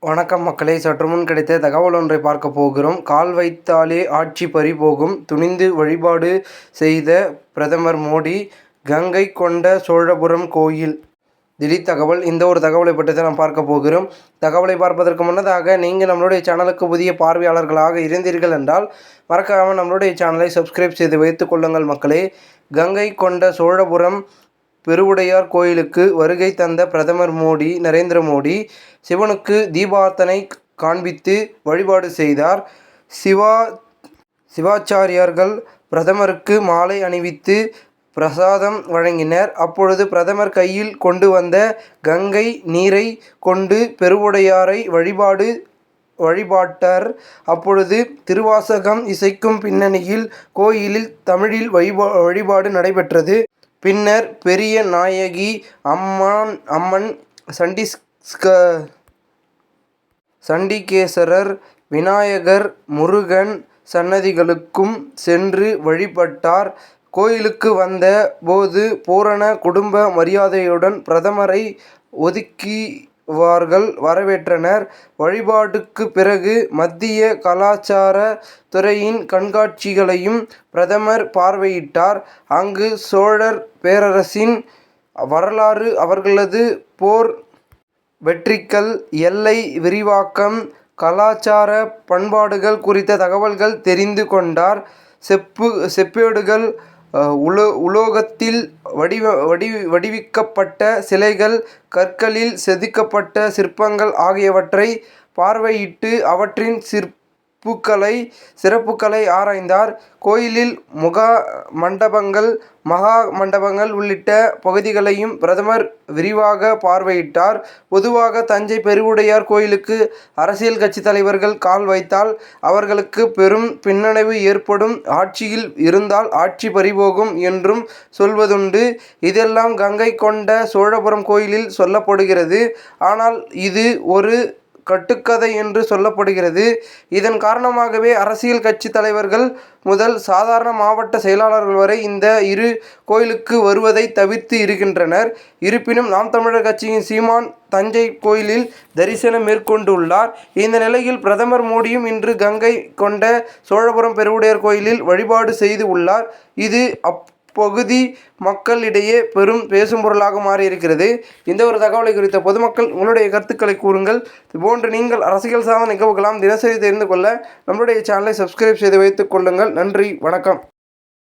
வணக்கம் மக்களே, சற்று முன் கிடைத்த தகவல் ஒன்றை பார்க்க போகிறோம். கால் வைத்தாலே ஆட்சி பறிபோகும், துணிந்து வழிபாடு செய்த பிரதமர் மோடி, கங்கை கொண்ட சோழபுரம் கோயில். திடீர் தகவல். இந்த ஒரு தகவலை பற்றி தான் நாம் பார்க்க போகிறோம். தகவலை பார்ப்பதற்கு முன்னதாக நீங்கள் நம்மளுடைய சேனலுக்கு புதிய பார்வையாளர்களாக இருந்தீர்கள் என்றால் மறக்காமல் நம்மளுடைய சேனலை சப்ஸ்கிரைப் செய்து வைத்துக் கொள்ளுங்கள் மக்களே. கங்கை கொண்ட சோழபுரம் பெருவுடையார் கோயிலுக்கு வருகை தந்த பிரதமர் நரேந்திர மோடி சிவனுக்கு தீபார்த்தனை காண்பித்து வழிபாடு செய்தார். சிவாச்சாரியார்கள் பிரதமருக்கு மாலை அணிவித்து பிரசாதம் வழங்கினர். அப்பொழுது பிரதமர் கையில் கொண்டு வந்த கங்கை நீரை கொண்டு பெருவுடையாரை வழிபாட்டார். அப்பொழுது திருவாசகம் இசைக்கும் பின்னணியில் கோயிலில் தமிழில் வழிபாடு நடைபெற்றது. பின்னர் பெரிய நாயகி அம்மன், சண்டிகேசரர், விநாயகர், முருகன் சன்னதிகளுக்கும் சென்று வழிபட்டார். கோயிலுக்கு வந்த போது பூரண குடும்ப மரியாதையுடன் பிரதமரை ஒதுக்கியவர்கள் வரவேற்றனர். வழிபாட்டுக்கு பிறகு மத்திய கலாச்சார துறையின் கண்காட்சிகளையும் பிரதமர் பார்வையிட்டார். அங்கு சோழர் பேரரசின் வரலாறு, அவர்களது போர் வெற்றிகள், எல்லை விரிவாக்கம், கலாச்சார பண்பாடுகள் குறித்த தகவல்கள் தெரிந்து கொண்டார். செப்பேடுகள், உலோகத்தில் வடிவிக்கப்பட்ட சிலைகள், கற்களில் செதுக்கப்பட்ட சிற்பங்கள் ஆகியவற்றை பார்வையிட்டு அவற்றின் சிறப்புகளை ஆராய்ந்தார். கோயிலில் மகா மண்டபங்கள் உள்ளிட்ட பகுதிகளையும் பிரதமர் விரிவாக பார்வையிட்டார். பொதுவாக தஞ்சை பெருவுடையார் கோயிலுக்கு அரசியல் கட்சி தலைவர்கள் கால் வைத்தால் அவர்களுக்கு பெரும் பின்னடைவு ஏற்படும், ஆட்சியில் இருந்தால் ஆட்சி பறிபோகும் என்றும் சொல்வதுண்டு. இதெல்லாம் கங்கை கொண்ட சோழபுரம் கோயிலில் சொல்லப்படுகிறது. ஆனால் இது ஒரு கட்டுக்கதை என்று சொல்லப்படுகிறது. இதன் காரணமாகவே அரசியல் கட்சி தலைவர்கள் முதல் சாதாரண மாவட்ட செயலாளர்கள் வரை இந்த இரு கோயிலுக்கு வருவதை தவிர்த்து இருக்கின்றனர். இருப்பினும் நாம் தமிழர் கட்சியின் சீமான் தஞ்சை கோயிலில் தரிசனம் மேற்கொண்டுள்ளார். இந்த நிலையில் பிரதமர் மோடியும் இன்று கங்கை கொண்ட சோழபுரம் பெருவுடையார் கோயிலில் வழிபாடு செய்து உள்ளார். இது அப்பகுதி மக்களிடையே பெரும் பேசும் பொருளாக மாறியிருக்கிறது. இந்த ஒரு தகவலை குறித்த பொதுமக்கள் உங்களுடைய கருத்துக்களை கூறுங்கள். இதுபோன்று நீங்கள் அரசியல் சார்ந்த நிகழ்வுகளாம் தினசரி தெரிந்து கொள்ள நம்மளுடைய சேனலை சப்ஸ்கிரைப் செய்து வைத்துக் கொள்ளுங்கள். நன்றி, வணக்கம்.